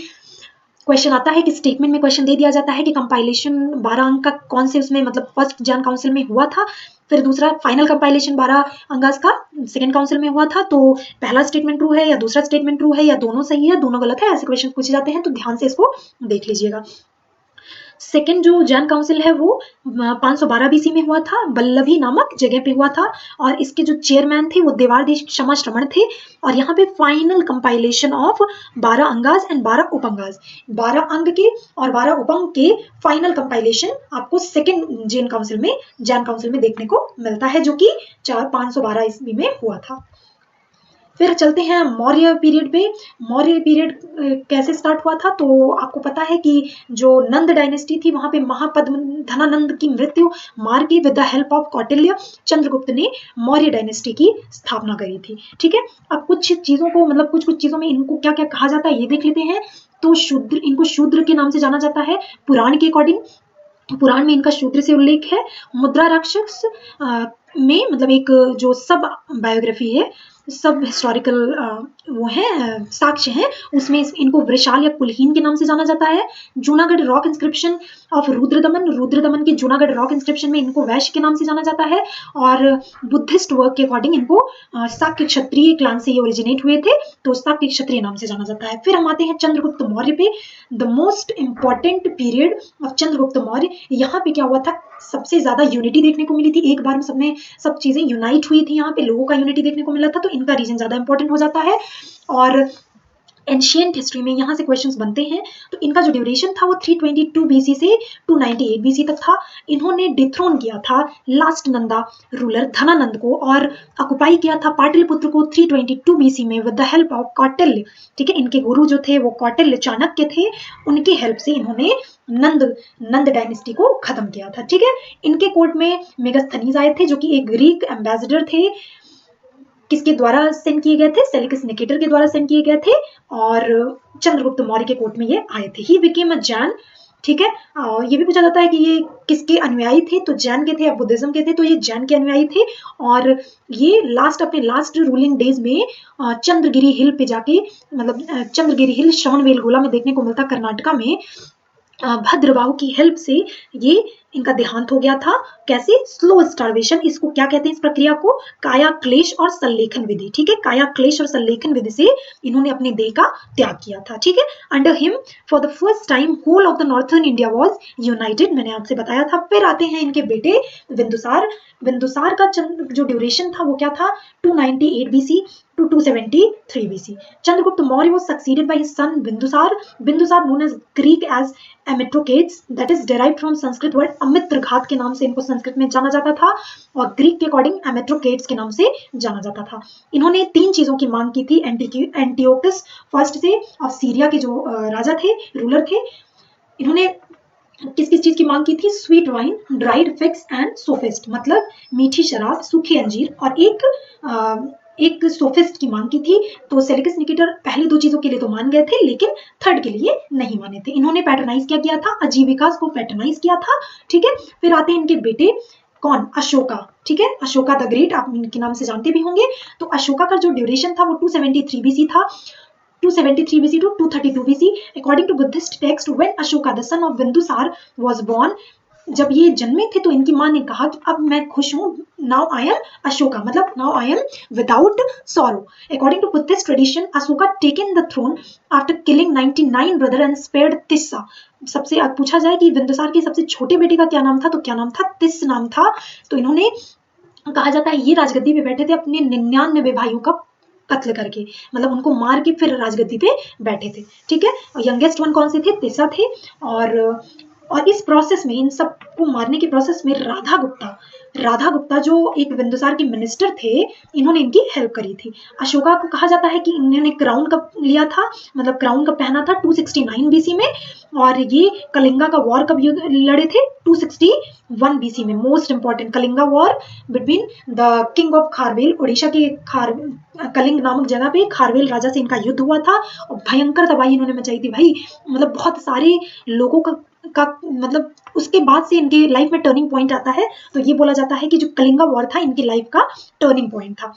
क्वेश्चन आता है कि स्टेटमेंट में क्वेश्चन दे दिया जाता है कि कंपाइलेशन 12 अंक का कौन से उसमें मतलब फर्स्ट जैन काउंसिल में हुआ था, फिर दूसरा फाइनल कंपाइलेशन 12 अंगाज का सेकंड काउंसिल में हुआ था। तो पहला स्टेटमेंट ट्रू है या दूसरा स्टेटमेंट ट्रू है या दोनों सही है, दोनों गलत है, ऐसे क्वेश्चन पूछे जाते हैं, तो ध्यान से इसको देख लीजिएगा। सेकेंड जो जैन काउंसिल है वो 512 BC में हुआ था, बल्लभी नामक जगह पे हुआ था, और इसके जो चेयरमैन थे वो देवारदेश क्षमा श्रवण थे। और यहाँ पे फाइनल कंपाइलेशन ऑफ 12 अंगाज एंड 12 उपअंगाज, 12 अंग के और 12 उपअंग के फाइनल कंपाइलेशन आपको सेकेंड जैन काउंसिल में देखने को मिलता है, जो कि 512 ईस्वी में हुआ था। फिर चलते हैं मौर्य पीरियड पे। मौर्य पीरियड कैसे स्टार्ट हुआ था? तो आपको पता है कि जो नंद डायनेस्टी थी वहां पे महापद्मधनानंद की मृत्यु मार के with the help of Kautilya Chandragupta ने मौर्य डायनेस्टी की स्थापना करी थी। ठीक है, अब कुछ चीजों को मतलब कुछ चीजों में इनको क्या क्या कहा जाता है ये देख लेते हैं। तो इनको शूद्र के नाम से जाना जाता है पुराण के अकॉर्डिंग। पुराण में इनका शूद्र से उल्लेख है। मुद्रा राक्षस में मतलब एक जो सब बायोग्राफी है, सब हिस्टोरिकल वो है साक्ष्य है, उसमें इनको वृषाल या कुलहीन के नाम से जाना जाता है। Junagadh rock inscription of Rudradaman के जूनागढ़ रॉक इंस्क्रिप्शन में इनको वैश्य के नाम से जाना जाता है। और बुद्धिस्ट वर्क के अकॉर्डिंग इनको शाक्य क्षत्रिय क्लान से ये ओरिजिनेट हुए थे, तो शाक्य क्षत्रिय नाम से जाना जाता है। फिर हम आते हैं चंद्रगुप्त मौर्य पे। The most important period of Chandragupta Maurya. यहाँ पे क्या हुआ था? सबसे ज्यादा यूनिटी देखने को मिली थी, एक बार में सब चीजें यूनाइट हुई थी, यहाँ पे लोगों का यूनिटी देखने को मिला था, तो इनका रीजन ज्यादा इंपॉर्टेंट हो जाता है। और एंशिएंट हिस्ट्री में यहाँ से क्वेश्चंस बनते हैं। तो इनका जो ड्यूरेशन था वो 322 BC से 298 BC तक था। इन्होंने डिथ्रोन किया था लास्ट नंदा रूलर धनानंद को, और ऑक्युपाई किया था पाटलिपुत्र को 322 BC में with the help of Kautilya. ठीक है, इनके गुरु जो थे वो कौटिल्य चाणक्य थे, उनके हेल्प से इन्होंने नंद डायनेस्टी को खत्म किया था। ठीक है, इनके कोर्ट में मेगास्थनीज आए थे, जो कि एक ग्रीक एम्बेसडर थे। किसके द्वारा सेंड किए गए थे? सेलिकस निकेटर के द्वारा सेंड किए गए थे, और चंद्रगुप्त मौर्य के कोर्ट में ये आए थे। He became a Jain. ठीक है, ये भी पूछा जाता है कि ये किसके अनुयायी थे, तो जैन के थे या बुद्धिज्म के थे, तो ये जैन के अनुयायी थे। और ये अपने लास्ट रूलिंग डेज में चंद्रगिरी हिल पे जाके मतलब चंद्रगिरी हिल श्रवणबेलगोला में देखने को मिलता कर्नाटका में। भद्रबाहु की हेल्प से ये इनका देहांत हो गया था। कैसे? स्लो स्टार्वेशन, इसको क्या कहते हैं इस प्रक्रिया को? काया क्लेश और सल्लेखन विधि। ठीक है, काया क्लेश और सल्लेखन विधि से इन्होंने अपने देह का त्याग किया था। ठीक है, under him for the first time whole of the northern India was united, मैंने आपसे बताया था। फिर आते हैं इनके बेटे बिंदुसार का जो ड्यूरेशन था वो क्या था? 298 BC to 273 BC. Chandragupta Maurya was succeeded by his son Bindusar known as Greek as Amitrochates, that is derived from Sanskrit word Amitraghata के नाम से इनको संस्कृत में जाना जाता था, और ग्रीक के अकॉर्डिंग एमेट्रोकेट्स के नाम से जाना जाता था। इन्होंने 3 चीजों की मांग की थी एंटियोकस फर्स्ट से, और सीरिया के जो राजा थे, रूलर थे, इन्होंने किस किस चीज की मांग की थी? Sweet wine, dried figs and sophist, मतलब मीठी शराब, सूखे अंजीर, और एक सोफिस्ट की मांग की थी। तो सेलिकस निकेटर पहली दो चीजों के लिए तो मान गए थे, लेकिन थर्ड के लिए नहीं माने थे। इन्होंने पैटर्नाइज क्या किया था, आजीविका को पैटर्नाइज किया था। ठीक है, फिर आते हैं इनके बेटे, कौन, अशोका। ठीक है, अशोका द ग्रेट आप इनके नाम से जानते भी होंगे। तो अशोका का जो ड्यूरेशन था वो 273 बीसी था, 273 BC to 232 BC according to Buddhist text when Ashoka the son of Bindusar was born। जब ये जन्मे थे तो इनकी माँ ने कहा कि अब मैं खुश हूँ, नाउ आई एम अशोका, मतलब now I am without sorrow. According to Buddhist tradition Ashoka taken the throne after killing 99 brother and spared Tissa. सबसे पूछा जाए कि बिंदुसार के सबसे छोटे बेटे का क्या नाम था, तो क्या नाम था, तिस नाम था। तो इन्होंने, कहा जाता है ये राजगद्दी पे बैठे थे अपने 99 भाइयों का कत्ल करके, मतलब उनको मार के फिर राजगद्दी पे बैठे थे। ठीक है, यंगेस्ट वन कौन से थे, तिस्सा थे। और इस प्रोसेस में, इन सबको मारने के प्रोसेस में राधा गुप्ता जो एक बिंदुसार के मिनिस्टर थे, इन्होंने इनकी हेल्प करी थी। अशोका को कहा जाता है कि इन्होंने क्राउन कब लिया था, मतलब क्राउन कब पहना था, 269 बीसी में। और ये कलिंगा का वॉर कब लड़े थे, 261 बीसी में। Most important, Kalinga war between the king of Kharavela, Orissa के कलिंग नामक जगह पे खारवेल राजा से इनका युद्ध हुआ था और भयंकर तबाही इन्होंने मचाई थी भाई, मतलब बहुत सारे लोगों का मतलब उसके बाद से इनके लाइफ में टर्निंग पॉइंट आता है। तो ये बोला जाता है कि जो कलिंगा वॉर था इनकी लाइफ का टर्निंग पॉइंट था।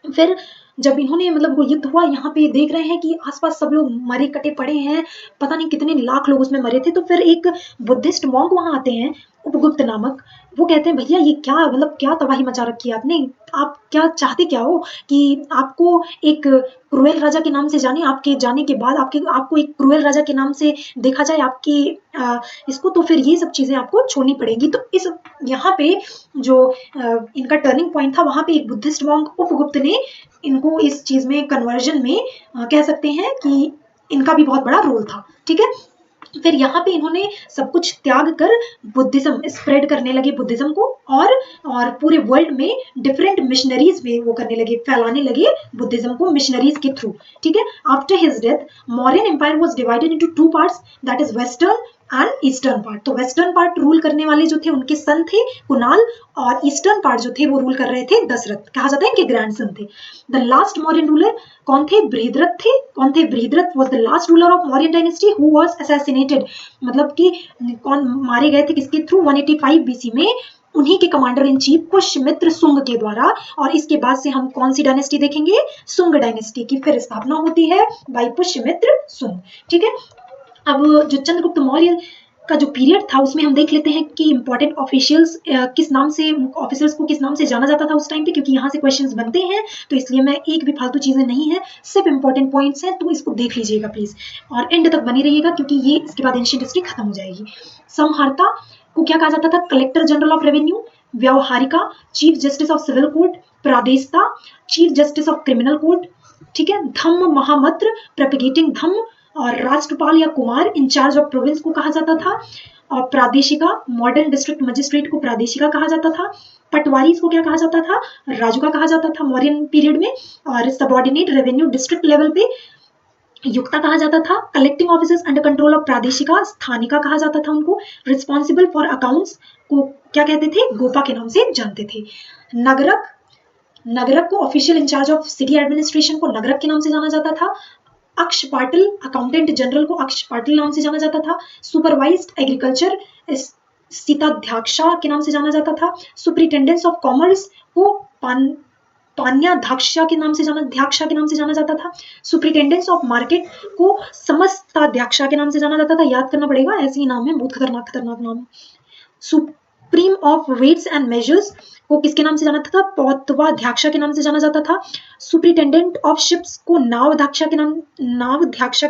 फिर जब इन्होंने, मतलब वो युद्ध हुआ, यहाँ पे देख रहे हैं कि आसपास सब लोग मरे कटे पड़े हैं, पता नहीं कितने लाख लोग उसमें मरे थे। तो फिर एक बुद्धिस्ट मॉन्क वहां आते हैं, उपगुप्त नामक। वो कहते हैं भैया ये क्या, मतलब क्या तबाही मचा रखी है आपने, आप क्या चाहते क्या हो कि आपको एक क्रूएल राजा के नाम से जाने, आपके जाने के बाद आपको एक क्रूएल राजा के नाम से देखा जाए आपकी इसको, तो फिर ये सब चीजें आपको छोड़नी पड़ेगी। तो इस यहाँ पे जो इनका टर्निंग पॉइंट था, वहां पे एक बुद्धिस्ट मॉन्क उपगुप्त ने इनको इस चीज में कन्वर्जन में कह सकते हैं कि इनका भी बहुत बड़ा रोल था। ठीक है, फिर यहाँ पे इन्होंने सब कुछ त्याग कर बुद्धिज्म स्प्रेड करने लगे, बुद्धिज्म को, और पूरे वर्ल्ड में डिफरेंट मिशनरीज में वो करने लगे, फैलाने लगे बुद्धिज्म को मिशनरीज के थ्रू। ठीक है, after his death Mauryan empire was divided into two parts, that is western and eastern part. तो वेस्टर्न पार्ट रूल करने वाले जो थे उनके सन थे कुणाल, और ईस्टर्न पार्ट जो थे वो रूल कर रहे थे दशरथ, कहा जाता है इनके ग्रैंडसन थे। द लास्ट मौर्यन रूलर कौन थे, बृहद्रथ थे। कौन थे, Brihadratha was the last ruler of Mauryan dynasty who was assassinated, मतलब कि कौन मारे गए थे, किसके थ्रू, 185 बीसी में, उन्हीं के कमांडर इन चीफ पुष्यमित्र सुंग के द्वारा। और इसके बाद से हम कौन सी डायनेस्टी देखेंगे, सुंग डायनेस्टी की फिर स्थापना होती है बाई पुष्यमित्र सुंग। ठीक है, अब जो चंद्रगुप्त मौर्य का जो पीरियड था उसमें हम देख लेते हैं कि इंपॉर्टेंट ऑफिशियल्स किस नाम से, ऑफिसर्स को किस नाम से जाना जाता था उस टाइम पे, क्योंकि यहाँ से क्वेश्चंस बनते हैं, तो इसलिए मैं एक भी फालतू चीजें नहीं है, सिर्फ इंपॉर्टेंट पॉइंट्स हैं, तो इसको देख लीजिएगा प्लीज और एंड तक बनी रहिएगा, क्योंकि ये इसके बाद एंशिएंट हिस्ट्री खत्म हो जाएगी। समहर्ता को क्या कहा जाता था, collector general of revenue. Vyavaharika, chief justice of civil court. Pradeshika, chief justice of criminal court. ठीक है, धम्म महामत्र, प्रोपेगेटिंग धम्म। और राष्ट्रपाल या कुमार, इंचार्ज ऑफ प्रोविंस को कहा जाता था। और प्रादेशिका, मॉडर्न डिस्ट्रिक्ट मजिस्ट्रेट को प्रादेशिका कहा जाता था। पटवारी को क्या कहा जाता था, राजुका कहा जाता था मौर्यन पीरियड में। और सबऑर्डिनेट रेवेन्यू डिस्ट्रिक्ट लेवल पे युक्ता कहा जाता था। Collecting officers under control of Pradeshika, Sthanika कहा जाता था उनको। रिस्पॉन्सिबल फॉर अकाउंट्स को क्या कहते थे, गोपा के नाम से जानते थे। नगरक को official incharge of city administration को नगरक के नाम से जाना जाता था। अक्ष पाटिल, अकाउंटेंट जनरल को अक्ष पाटिल नाम से जाना जाता था। सुपरवाइज्ड एग्रीकल्चर सीताध्यक्षा के नाम से जाना जाता था। सुपरिटेंडेंस ऑफ कॉमर्स को पान्याध्यक्षा के नाम से जाना जाता था। सुपरिटेंडेंस ऑफ मार्केट को समस्ताध्यक्षा के नाम से जाना जाता था। याद करना पड़ेगा, ऐसे ही नाम है, बहुत खतरनाक नाम है। Supreme of weights and measures को किसके नाम से जाना था, पौत्वाध्यक्षा के नाम से जाना जाता था। सुपरिटेंडेंट ऑफ शिप्स को नावध्यक्षा के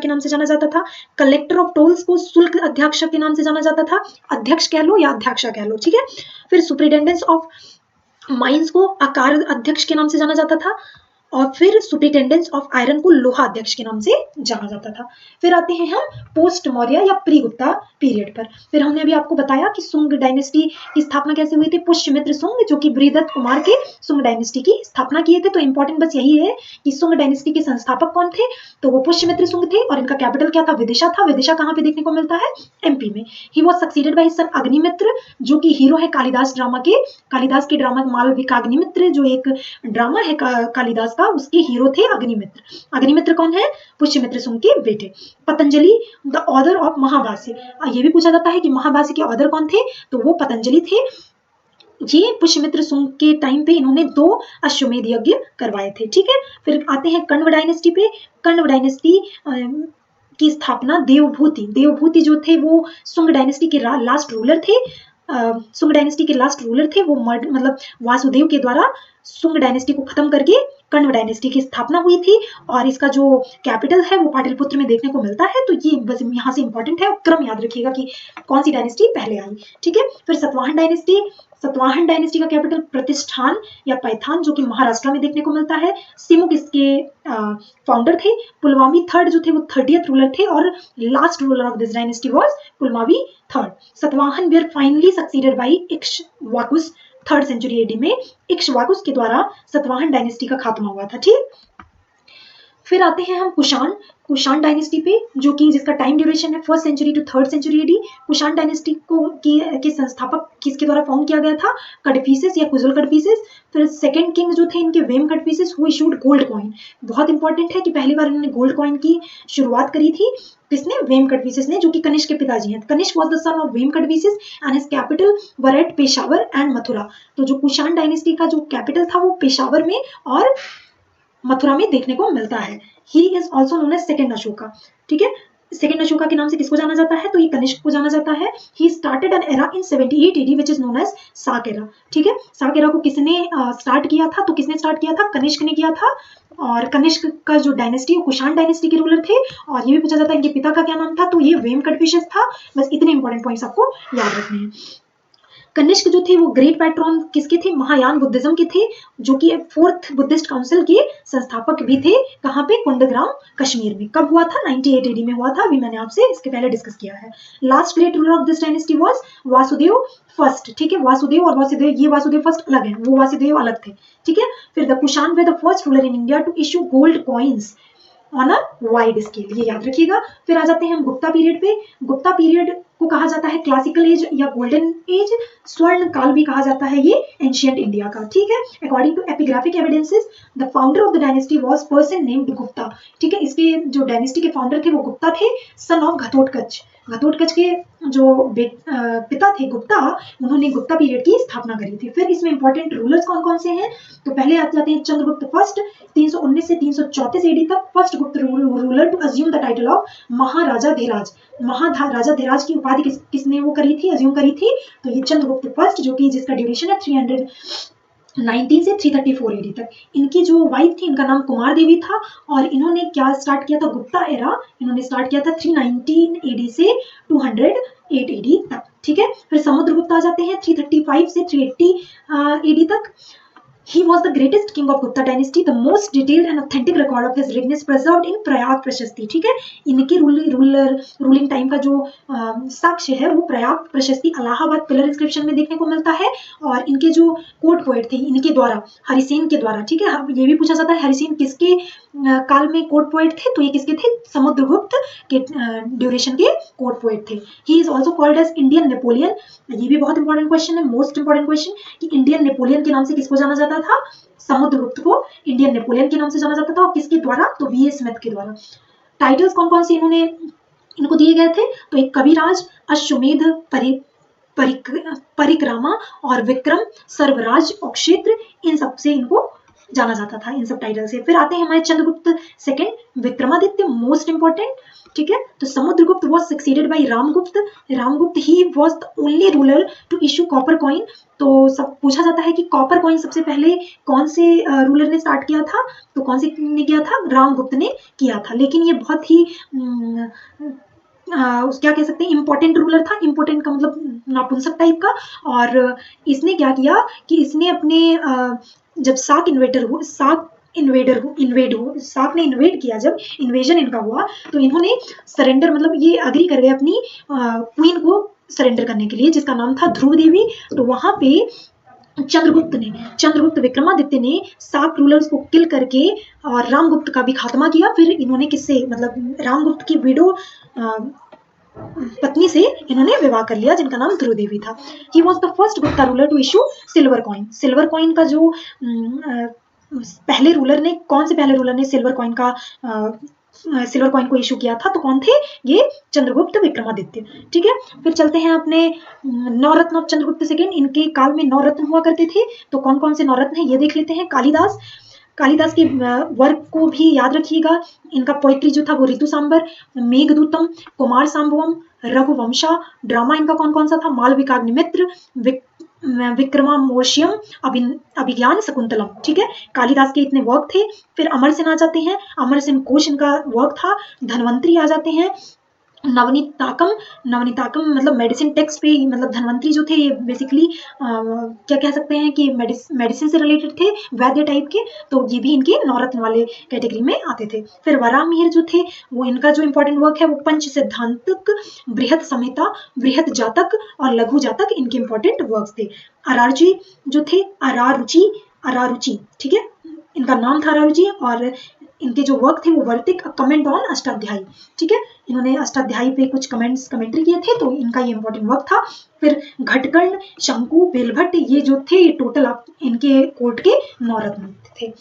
नाम से जाना जाता था। कलेक्टर ऑफ टोल्स को शुल्क अध्यक्षा के नाम से जाना जाता था। अध्यक्ष कह लो या अध्यक्षा कह लो, ठीक है। फिर सुपरिटेंडेंस ऑफ माइंस को आकार अध्यक्ष के नाम से जाना जाता था। और फिर सुपरिटेंडेंस ऑफ आयरन को लोहा अध्यक्ष के नाम से जाना जाता था। फिर आते हैं हम पोस्ट मौर्य या प्री गुप्ता पीरियड पर। फिर हमने अभी आपको बताया कि सुंग डायनेस्टी की स्थापना कैसे हुई थी। पुष्यमित्र सुंग जो कि बृहदत्त कुमार के सुंग डायनेस्टी की स्थापना किए थे। तो इंपॉर्टेंट बस यही है कि सुंग डायनेस्टी के संस्थापक कौन थे, तो वो पुष्यमित्र सुंग थे और इनका कैपिटल क्या था, विदिशा था। विदिशा कहाँ पे देखने को मिलता है, एमपी में। He was succeeded by his सन अग्निमित्र जो कि हीरो है कालिदास के ड्रामा मालविकाग्निमित्र, जो एक ड्रामा है कालिदास का उसके हीरो थे अग्निमित्र। अग्निमित्र कौन है? पुष्यमित्र सुंग के बेटे। Patanjali the author of Mahabhashya, ये भी पूछा जाता है कि महाभाष्य के ऑथर कौन थे, तो वो पतंजलि थे। ये पुष्यमित्र सुंग के टाइम पे इन्होंने 2 अश्वमेध यज्ञ करवाए थे। ठीक है, फिर आते हैं कण्व डायनेस्टी पे। कण्व डायनेस्टी की स्थापना देवभूति जो थे वो सुंग डायनेस्टी के लास्ट रूलर थे। सुंग डायनेस्टी के लास्ट रूलर थे वो, मतलब वासुदेव के द्वारा सुंग डायनेस्टी को खत्म करके कण्व डायनेस्टी की स्थापना हुई थी। और इसका जो कैपिटल है वो पाटलिपुत्र में देखने को मिलता है। तो ये बस यहाँ से इंपॉर्टेंट है, क्रम याद रखिएगा कि कौन सी डायनेस्टी पहले आई। ठीक है, फिर सतवाहन डायनेस्टी। सतवाहन डायनेस्टी का कैपिटल प्रतिष्ठान या पैथान जो कि महाराष्ट्र में देखने को मिलता है। सिमुक इसके फाउंडर थे। पुलमावी थर्ड जो थे वो 30th रूलर थे और last ruler of this dynasty was Pulumavi third. Satavahana were finally succeeded by Ikshvakus 3rd century AD में। इक्ष्वाकुस के द्वारा सतवाहन डायनेस्टी का खात्मा हुआ था। ठीक, फिर आते हैं हम कुषाण डायनेस्टी पे, जो कि जिसका टाइम ड्यूरेशन है 1st century to 3rd century AD. Kushan dynasty को के संस्थापक किसके द्वारा फॉर्म किया गया था? कड़फिसेस या कुजुल कड़फिसेस। फिर सेकंड किंग जो थे इनके वेम कड़फिसेस, हु इशूड गोल्ड कॉइन। बहुत इंपॉर्टेंट है कि पहली बार इन्होंने गोल्ड कॉइन की शुरुआत करी थी। किसने? वेम कड़फिसेस ने, जो कि कनिष्क के पिताजी हैं। Kanishka was the son of Vima Kadphises and his capital were at Peshawar and Mathura. तो जो कुषाण डायनेस्टी का जो कैपिटल था वो पेशावर में और मथुरा में देखने को मिलता है। He is also known as second Ashoka. ठीक है, सेकेंड अशोका के नाम से किसको जाना जाता है? तो ये कनिष्क को जाना जाता है। He started an era in 78 AD which is known as Saka era. ठीक है, साक एरा को किसने स्टार्ट किया था? तो किसने स्टार्ट किया था? कनिष्क ने किया था। और कनिष्क का जो डायनेस्टी वो कुषाण डायनेस्टी के रूलर थे। और ये भी पूछा जाता है इनके पिता का क्या नाम था? तो ये वेम कड़फिसेस था। बस इतने इंपॉर्टेंट पॉइंट्स आपको याद रखने हैं। कनिष्क जो थे वो ग्रेट पैट्रॉन किसके थे? महायान बुद्धिज्म के थे, जो कि 4th बुद्धिस्ट काउंसिल के संस्थापक भी थे। कहाँ पे? कुंडग्राम कश्मीर में। कब हुआ था? 98 AD में हुआ था। अभी मैंने आपसे इसके पहले डिस्कस किया है। Last great ruler of this dynasty was Vasudev first. ठीक है, वासुदेव और वासुदेव, ये वासुदेव फर्स्ट अलग है, वो वासुदेव अलग थे। ठीक है, फिर the Kushan were the first ruler in India to issue gold coins on a wide scale, ये याद रखिएगा। फिर आ जाते हैं हम गुप्ता पीरियड पे। गुप्ता पीरियड को कहा जाता है क्लासिकल एज या गोल्डन एज, स्वर्ण काल भी कहा जाता है ये एंशियंट इंडिया का। ठीक है, according to epigraphic evidences the founder of the dynasty was person named Gupta. ठीक है, इसके जो डायनेस्टी के फाउंडर थे वो गुप्ता थे, सन ऑफ घटोत्कच। घटोत्कच के जो पिता थे गुप्ता, उन्होंने गुप्ता पीरियड की स्थापना करी थी। फिर इसमें इंपॉर्टेंट रूलर्स कौन कौन से हैं? तो पहले आ जाते हैं चंद्रगुप्त फर्स्ट 319 से 334 एडी तक, first Gupta ruler to assume the title of Maharaja Dhiraj. Maharaja Dhiraj की उपाधि किसने वो करी थी, अज्यूम करी थी? तो ये चंद्रगुप्त फर्स्ट, जो कि जिसका ड्यूरेशन है 319 से 334 एडी तक। इनकी जो वाइफ थी इनका नाम कुमार देवी था और इन्होंने क्या स्टार्ट किया था? गुप्ता एरा इन्होंने स्टार्ट किया था 319 एडी से 208 एडी तक। ठीक है, फिर समुद्रगुप्त आ जाते हैं 335 से 380 एडी तक। He was the greatest king of Gupta dynasty. The most detailed and authentic record of his reign is preserved in Prayag प्रशस्ति। ठीक है, इनके रूलिंग टाइम का जो साक्ष्य है वो प्रयाग प्रशस्ति इलाहाबाद पिलर इंस्क्रिप्शन में देखने को मिलता है। और इनके जो कोर्ट पोएट थे इनके द्वारा, हरिसेन के द्वारा। ठीक है, ये भी पूछा जाता है हरिसेन किसके काल में कोर्ट पोएट थे? तो ये किसके थे? समुद्रगुप्त के ड्यूरेशन के कोर्ट पोएट थे। He is also called as Indian Napoleon. ये भी बहुत इंपॉर्टेंट क्वेश्चन है, मोस्ट इंपॉर्टेंट क्वेश्चन, कि इंडियन नेपोलियन के नाम से किसको जाना जाता था? समुद्रगुप्त को इंडियन नेपोलियन के नाम से जाना जाता था। और किसके द्वारा? तो वी.ए. स्मिथ के द्वारा। टाइटल्स कौन कौन से इनको दिए गए थे? तो एक कविराज, अश्वमेध परिक्रमा और विक्रम सर्वराज और क्षेत्र, इन सब से इनको जाना जाता था, इन सब टाइटल से। फिर आते हैं हमारे Chandragupta second, Vikramaditya, most important. ठीक है, तो Samudragupta was succeeded by Ramgupta. Ramgupta he was the only ruler to issue copper coin. तो सब पूछा जाता है कि कॉपर कॉइन सबसे पहले कौन से रूलर ने स्टार्ट किया था? तो कौन से ने किया था? रामगुप्त ने किया था। लेकिन ये बहुत ही क्या कह सकते हैं, इंपॉर्टेंट रूलर था। इंपॉर्टेंट का मतलब नापुंसक टाइप का। और इसने क्या किया कि इसने अपने जब साक ने इन्वेड किया, जब इन्वेजन इनका हुआ, तो इन्होंने सरेंडर, मतलब ये अग्री कर गए अपनी क्वीन को सरेंडर करने के लिए, जिसका नाम था ध्रुव देवी। तो वहां पे चंद्रगुप्त विक्रमादित्य ने साक रूलर्स को किल करके और रामगुप्त का भी खात्मा किया। फिर इन्होंने किससे, मतलब रामगुप्त की विडो पत्नी से इन्होंने विवाह कर लिया, जिनका नाम ध्रुव देवी था। He was the first Gupta ruler to issue silver coin. Silver coin का जो पहले रूलर ने, कौन से पहले रूलर ने सिल्वर कॉइन को इशू किया था, तो कौन थे ये? चंद्रगुप्त विक्रमादित्य। ठीक है, फिर चलते हैं अपने नवरत्न ऑफ चंद्रगुप्त सेकेंड। इनके काल में 9 रत्न हुआ करते थे, तो कौन कौन से 9 रत्न हैं ये देख लेते हैं। कालिदास के वर्क को भी याद रखिएगा। इनका पोइट्री जो था वो ऋतु सांबर, मेघदूतम, कुमार सांबवम, रघुवंशा। ड्रामा इनका कौन कौन सा था? मालविकाग्निमित्र, विक्रमामोर्शियम, अभिज्ञान शकुंतलम। ठीक है, कालिदास के इतने वर्क थे। फिर अमरसेन आ जाते हैं, अमरसेन कोश इनका वर्क था। धन्वंतरी आ जाते हैं, नवनीताकम मतलब मेडिसिन टेक्स्ट पे, मतलब धन्वंतरी जो थे ये बेसिकली क्या कह सकते हैं कि मेडिसिन से रिलेटेड थे, वैद्य टाइप के, तो ये भी इनके नवरत्न वाले कैटेगरी में आते थे। फिर वराहमिहिर जो थे वो, इनका जो इंपॉर्टेंट वर्क है वो पंच सिद्धांतक, बृहत संहिता, बृहत जातक और लघु जातक इनके इंपॉर्टेंट वर्क्स थे। अरारुचि जो थे, अरारुचि, ठीक है, इनका नाम था अरारुचि, और इनके जो वर्क थे वो वर्तिक, कमेंट ऑन अष्टाध्यायी। ठीक है, इन्होंने अष्टाध्यायी पे कुछ कमेंट्री किए थे, तो इनका ये इंपॉर्टेंट वर्क था। फिर घटकर्ण, शंकु, बेलभट्ट, ये जो थे टोटल इनके कोर्ट के 9 रत्न थे।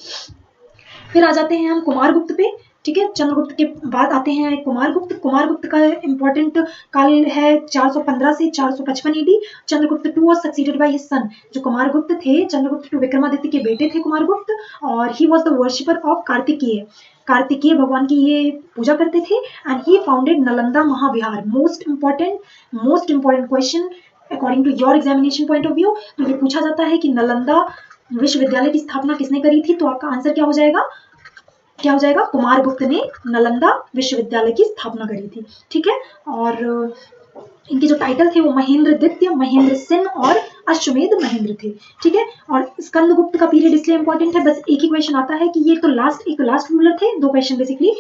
फिर आ जाते हैं हम कुमारगुप्त पे। ठीक है, चंद्रगुप्त के बाद आते हैं कुमारगुप्त का इंपॉर्टेंट काल है 415 से 455 AD. Chandragupta two was succeeded by his son. जो कुमारगुप्त थे, चंद्रगुप्त टू विक्रमादित्य के बेटे थे कुमारगुप्त, और he was the worshipper of Kartikeya भगवान की ये पूजा करते थे। And he founded Nalanda Mahavihara. Most important question according to your examination point of view. तो ये पूछा जाता है कि नालंदा विश्वविद्यालय की स्थापना किसने करी थी? तो आपका आंसर क्या हो जाएगा? कुमारगुप्त ने नालंदा विश्वविद्यालय की स्थापना करी थी। ठीक है, और इनके जो टाइटल थे वो महेंद्र द्वितीय, महेंद्र सेन और अश्वमेध महेंद्र थे। ठीक है, और स्कंदगुप्त का पीरियड इसलिए इंपॉर्टेंट है, बस एक ही क्वेश्चन आता है कि ये तो लास्ट रूलर थे। 2 क्वेश्चन बेसिकली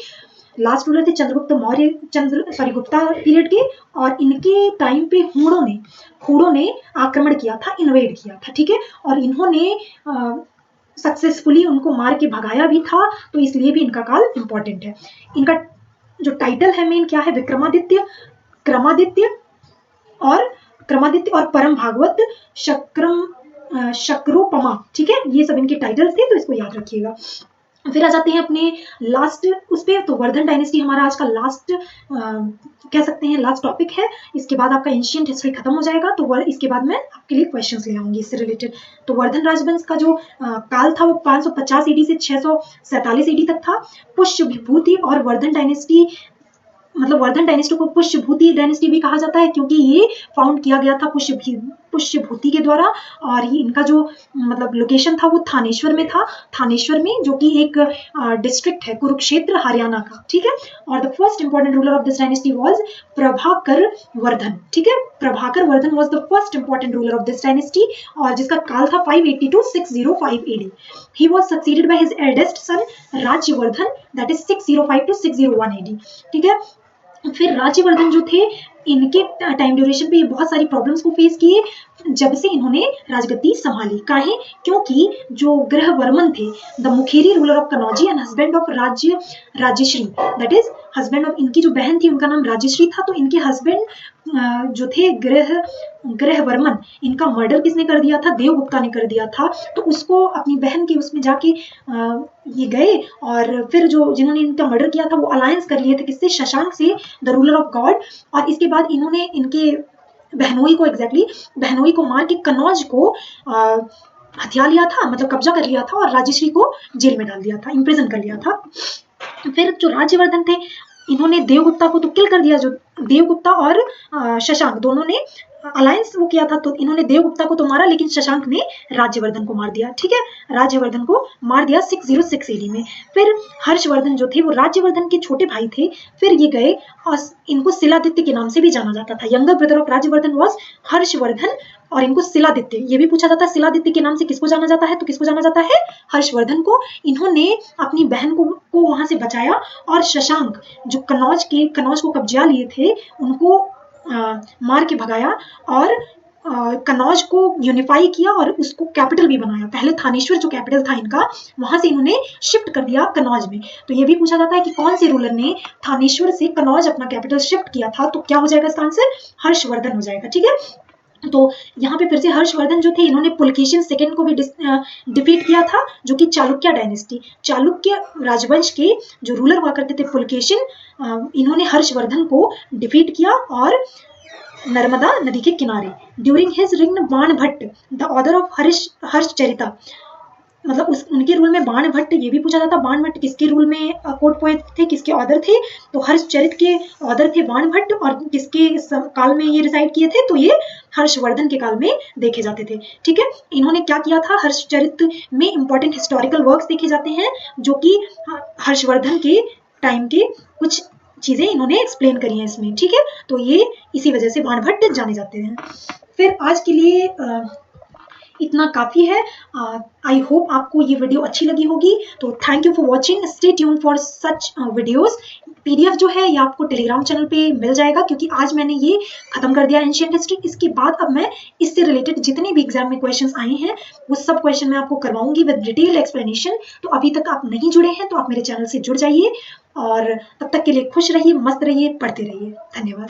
लास्ट रूलर थे चंद्रगुप्त मौर्य गुप्ता पीरियड के, और इनके टाइम पे हूणों ने आक्रमण किया था, इन्वेड किया था। ठीक है, और इन्होंने सक्सेसफुली उनको मार के भगाया भी था, तो इसलिए भी इनका काल इंपॉर्टेंट है। इनका जो टाइटल है मेन क्या है? क्रमादित्य और परम भागवत शक्रोपमा। ठीक है, ये सब इनके टाइटल्स थे, तो इसको याद रखिएगा। फिर आ जाते हैं अपने लास्ट उस पे, तो वर्धन डायनेस्टी हमारा आज का लास्ट कह सकते हैं लास्ट टॉपिक है। इसके बाद आपका एंशिएंट हिस्ट्री खत्म हो जाएगा, तो इसके बाद मैं आपके लिए क्वेश्चंस ले आऊंगी इससे रिलेटेड। तो वर्धन राजवंश का जो काल था वो 550 ईडी से 647 ईडी तक था। पुष्य विभूति और वर्धन डायनेस्टी, मतलब वर्धन डायनेस्टी को पुष्यभूति डायनेस्टी भी कहा जाता है, क्योंकि ये फाउंड किया गया था पुष्यभूति के द्वारा, और ये इनका जो मतलब लोकेशन था वो थानेश्वर में था, जो कि एक डिस्ट्रिक्ट है कुरुक्षेत्र हरियाणा का। ठीक है, और the first important ruler of this dynasty was Prabhakar Vardhan. ठीक है, Prabhakar Vardhan was the first important ruler of this dynasty, और जिसका काल था 580 to 605 AD. He was succeeded by his eldest son Rajyavardhan, that is 605 to 601 AD. ठीक है, फिर राज्यवर्धन जो थे, इनके टाइम ड्यूरेशन पे ये बहुत सारी प्रॉब्लम्स को फेस किए जब से इन्होंने राजगद्दी संभाली। काहे? क्योंकि जो ग्रहवर्मन थे, the Maukhari ruler of Kannauj and husband of Rajyashri, that is husband of, इनकी जो बहन थी उनका नाम राजश्री था, तो इनके हस्बैंड जो थे ग्रहवर्मन, इनका मर्डर किसने कर दिया था? देवगुप्ता ने कर दिया था। तो उसको अपनी बहन के उसमें जाके ये गए, और फिर जो जिन्होंने इनका मर्डर किया था वो अलायंस कर लिए थे किससे? शशांक से, द रूलर ऑफ गॉड। और इसके बाद इन्होंने इनके बहनोई को मार के कनौज को हथिया लिया था, मतलब कब्जा कर लिया था, और राजश्री को जेल में डाल दिया था, इम्प्रिजन कर लिया था। फिर जो राज्यवर्धन थे, इन्होंने देवगुप्ता को तो किल कर दिया, जो देवगुप्ता और शशांक दोनों ने अलायंस वो किया था, तो इन्होंने देवगुप्ता को तो मारा, लेकिन शशांक ने राज्यवर्धन को मार दिया। ठीक है, राज्यवर्धन को मार दिया 606 एडी में। फिर हर्षवर्धन जो थे वो राज्यवर्धन के छोटे भाई थे। फिर ये गए, और इनको शिलादित्य के नाम से भी जाना जाता था। Younger brother of Rajyavardhan was Harshvardhan, और इनको शिलादित्य, ये भी पूछा जाता है शिलादित्य के नाम से किसको जाना जाता है? तो किसको जाना जाता है? हर्षवर्धन को। इन्होंने अपनी बहन को वहां से बचाया, और शशांक जो कनौज को कब्जा लिए थे उनको मार के भगाया, और कनौज को यूनिफाई किया और उसको कैपिटल भी बनाया। पहले थानेश्वर जो कैपिटल था इनका, वहां से इन्होंने शिफ्ट कर दिया कनौज में। तो ये भी पूछा जाता है कि कौन से रूलर ने थानेश्वर से कनौज अपना कैपिटल शिफ्ट किया था? तो क्या हो जाएगा इसका आंसर? हर्षवर्धन हो जाएगा। ठीक है, तो यहाँ पे फिर से हर्षवर्धन जो थे इन्होंने पुलकेशिन सेकंड को भी डिफीट किया था, जो कि चालुक्य डायनेस्टी, चालुक्य राजवंश के जो रूलर हुआ करते थे पुलकेशिन, इन्होंने हर्षवर्धन को डिफीट किया और नर्मदा नदी के किनारे during his reign Banabhatta the author of Harshacharita, मतलब उनके रूल में बाणभट्ट, ये भी पूछा जाता बाणभट्ट किसके रूल में कोर्ट पोएट थे, किसके ऑथर थे, तो हर्षचरित के ऑथर थे बाणभट्ट, और किसके काल में ये रिसाइड किए थे, तो ये हर्षवर्धन के काल में देखे जाते थे। ठीक है, इन्होंने क्या किया था, हर्षचरित में इंपॉर्टेंट हिस्टोरिकल वर्क्स देखे जाते हैं जो कि हर्षवर्धन के टाइम के कुछ चीजें इन्होंने एक्सप्लेन करी हैं इसमें। ठीक है, तो ये इसी वजह से बाणभट्ट जाने जाते हैं। फिर आज के लिए इतना काफ़ी है। आई होप आपको ये वीडियो अच्छी लगी होगी। तो thank you for watching, stay tune for such videos. PDF जो है ये आपको टेलीग्राम चैनल पे मिल जाएगा, क्योंकि आज मैंने ये खत्म कर दिया एंशिएंट हिस्ट्री। इसके बाद अब मैं इससे रिलेटेड जितने भी एग्जाम में क्वेश्चंस आए हैं वो सब क्वेश्चन मैं आपको करवाऊंगी विद डिटेल एक्सप्लेनेशन। तो अभी तक आप नहीं जुड़े हैं तो आप मेरे चैनल से जुड़ जाइए, और तब तक के लिए खुश रहिए, मस्त रहिए, पढ़ते रहिए। धन्यवाद।